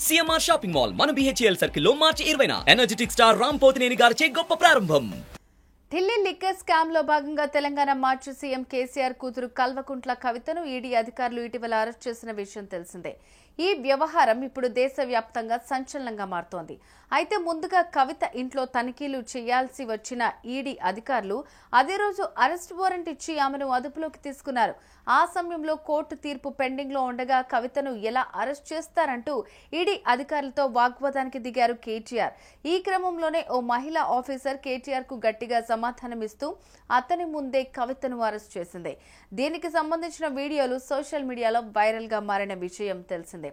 CMR shopping mall మన BHEL circle లో మార్చి 20న energetic star Ram Pothineni గారిచే గొప్ప ప్రారంభం. ఢిల్లీ లిక్కర్ స్కామ్ లో భాగంగా తెలంగాణ మాజీ సీఎం కేసీఆర్ కూతురు కల్వకుంట్ల కవితను ఈడీ అధికారులు ఇటీవల అరెస్ట్ చేసిన విషయం తెలిసిందే. ఈ వ్యవహారం ఇప్పుడు దేశవ్యాప్తంగా సంచలనంగా మారుతోంది. అయితే ముందుగా కవిత ఇంట్లో తనిఖీలు చేయాల్సి వచ్చిన ఈడీ అధికారులు అదే రోజు అరెస్ట్ వారెంట్ ఇచ్చి ఆమెను అదుపులోకి తీసుకున్నారు. ఆ సమయంలో కోర్టు తీర్పు పెండింగ్ లో ఉండగా కవితను ఎలా అరెస్ట్ చేస్తారంటూ ఈడీ అధికారులతో వాగ్వాదానికి దిగారు కేటీఆర్. ఈ క్రమంలోనే ఓ మహిళా ఆఫీసర్ కేటీఆర్ కు గట్టిగా సమాధానమిస్తూ అతని ముందే కవితను అరెస్ట్ చేసింది. దీనికి సంబంధించిన వీడియోలు సోషల్ మీడియాలో వైరల్ గా మారిన విషయం తెలిసిందే.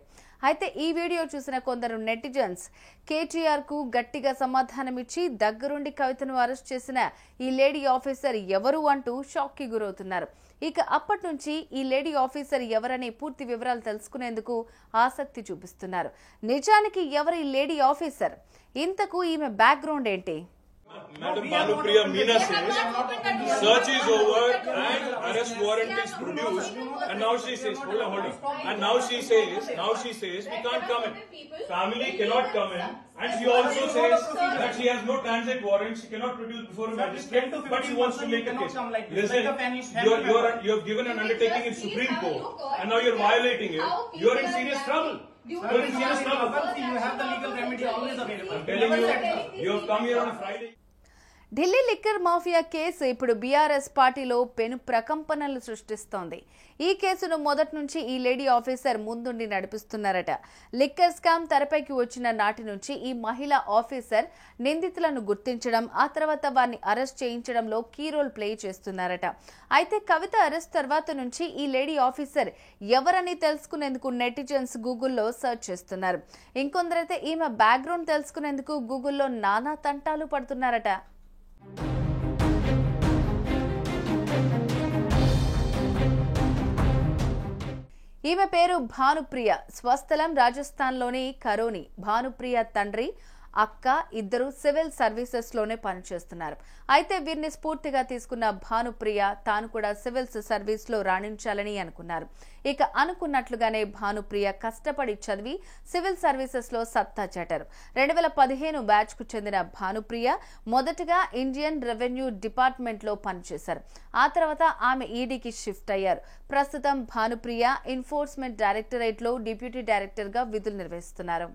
అయితే ఈ వీడియో చూసిన కొందరు నెటిజన్స్ కేటీఆర్ కు గట్టిగా సమాధానమిచ్చి దగ్గరుండి కవితను అరెస్ట్ చేసిన ఈ లేడీ ఆఫీసర్ ఎవరు అంటూ షాక్ కి గురవుతున్నారు. ఇక అప్పటి నుంచి ఈ లేడీ ఆఫీసర్ ఎవరనే పూర్తి వివరాలు తెలుసుకునేందుకు ఆసక్తి చూపిస్తున్నారు. నిజానికి ఎవరు ఈ లేడీ ఆఫీసర్, ఇంతకు ఈమె బ్యాక్గ్రౌండ్ ఏంటి? Madam Bhanupriya Meena says search is over and arrest warrant is produced, and now she says, hold on, and now she says we can't come in. Family cannot come in, and she also says that she has no transit warrant, she cannot produce before a magistrate, but she wants to make a case. Listen, you have given an undertaking in Supreme Court, and now you're violating it. You're in serious trouble. You're in serious trouble. You have the legal remedy always available. I'm telling you, you have come here on a Friday. Delhi liquor mafia case ఇప్పుడు BRS పార్టీలో పెను ప్రకంపనలు సృష్టిస్తోంది. ఈ కేసును మొదటి నుంచి ఈ లేడీ ఆఫీసర్ ముందుండి నడిపిస్తున్నారట. లిక్కర్ స్కామ్ తెరపైకి వచ్చిన నాటి నుంచి ఈ మహిళా ఆఫీసర్ నిందితులను గుర్తించడం, ఆ తర్వాత వారిని అరెస్ట్ చేయించడంలో కీ రోల్ ప్లే చేస్తున్నారట. అయితే కవిత అరెస్ట్ తర్వాత నుంచి ఈ లేడీ ఆఫీసర్ ఎవరని తెలుసుకునేందుకు నెటిజన్స్ గూగుల్లో సర్చ్ చేస్తున్నారు. ఇంకొందరైతే ఈమె బ్యాక్గ్రౌండ్ తెలుసుకునేందుకు గూగుల్లో నానా తంటాలు పడుతున్నారట. ఈమె పేరు భానుప్రియ. స్వస్థలం రాజస్థాన్లోని కరోని. భానుప్రియ తండ్రి, అక్క ఇద్దరు సివిల్ సర్వీసెస్ లోనే పనిచేస్తున్నారు. అయితే వీరిని స్ఫూర్తిగా తీసుకున్న భానుప్రియ తాను కూడా సివిల్ సర్వీస్ లో రాణించాలని అనుకున్నారు. ఇక అనుకున్నట్లుగానే భానుప్రియ కష్టపడి చదివి సివిల్ సర్వీసెస్ లో సత్తా చాటారు. 2015 బ్యాచ్ కు చెందిన భానుప్రియ మొదటగా ఇండియన్ రెవెన్యూ డిపార్ట్మెంట్ లో పనిచేశారు. ఆ తర్వాత ఆమె ఈడీకి షిఫ్ట్ అయ్యారు. ప్రస్తుతం భానుప్రియ ఎన్ఫోర్స్మెంట్ డైరెక్టరేట్ లో డిప్యూటీ డైరెక్టర్ గా విధులు నిర్వహిస్తున్నారు.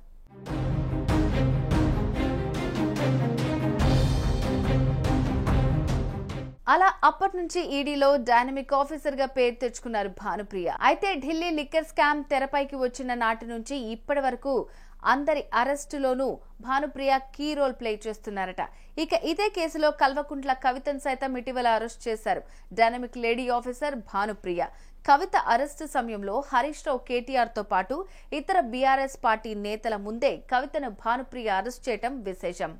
అలా అప్పటి నుంచి ఈడీలో డైనమిక్ ఆఫీసర్ గా పేరు తెచ్చుకున్నారు భానుప్రియ. అయితే ఢిల్లీ లిక్కర్ స్కామ్ తెరపైకి వచ్చిన నాటి నుంచి ఇప్పటి వరకు అందరి అరెస్టులోనూ భానుప్రియ కీ రోల్ ప్లే చేస్తున్నారట. ఇక ఇదే కేసులో కల్వకుంట్ల కవితను సైతం ఇటీవల అరెస్ట్ చేశారు డైనమిక్ లేడీ ఆఫీసర్ భానుప్రియ. కవిత అరెస్టు సమయంలో హరీష్ రావు, కేటీఆర్ తో పాటు ఇతర బీఆర్ఎస్ పార్టీ నేతల ముందే కవితను భానుప్రియ అరెస్ట్ చేయడం విశేషం.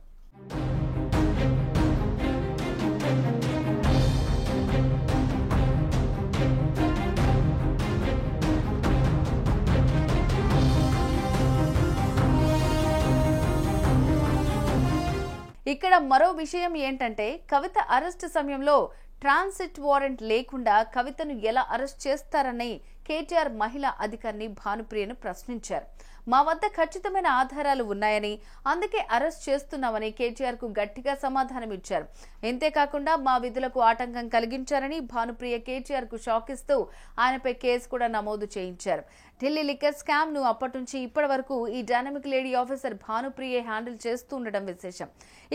ఇక్కడ మరో విషయం ఏంటంటే కవిత అరెస్ట్ సమయంలో ట్రాన్సిట్ వారెంట్ లేకుండా కవితను ఎలా అరెస్ట్ చేస్తారని కేటీఆర్ మహిళా అధికారిని భానుప్రియను ప్రశ్నించారు. మా వద్ద ఖచ్చితమైన ఆధారాలు ఉన్నాయని, అందుకే అరెస్ట్ చేస్తున్నామని కేటీఆర్ కు గట్టిగా సమాధానం ఇచ్చారు. ఇంతేకాకుండా మా విధులకు ఆటంకం కలిగించారని భానుప్రియ కేటీఆర్ కు షాక్ ఇస్తూ ఆయనపై కేసు కూడా నమోదు చేయించారు. ఢిల్లీ లిక్కర్ స్కామ్ ను అప్పటి నుంచి ఇప్పటి వరకు ఈ dynamic lady officer Bhanupriya handle చేస్తూ ఉండడం విశేషం.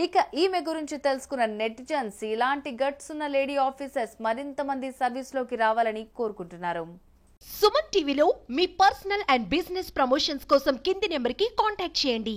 ఇక ఈమె గురించి తెలుసుకున్న నెటిజన్స్ ఇలాంటి గట్స్ ఉన్న లేడీ ఆఫీసర్స్ మరింత మంది సర్వీస్ లోకి రావాలని కోరుకుంటున్నారు. సుమన్ టీవీలో మీ పర్సనల్ అండ్ బిజినెస్ ప్రమోషన్స్ కోసం కింది నెంబర్కి కాంటాక్ట్ చేయండి.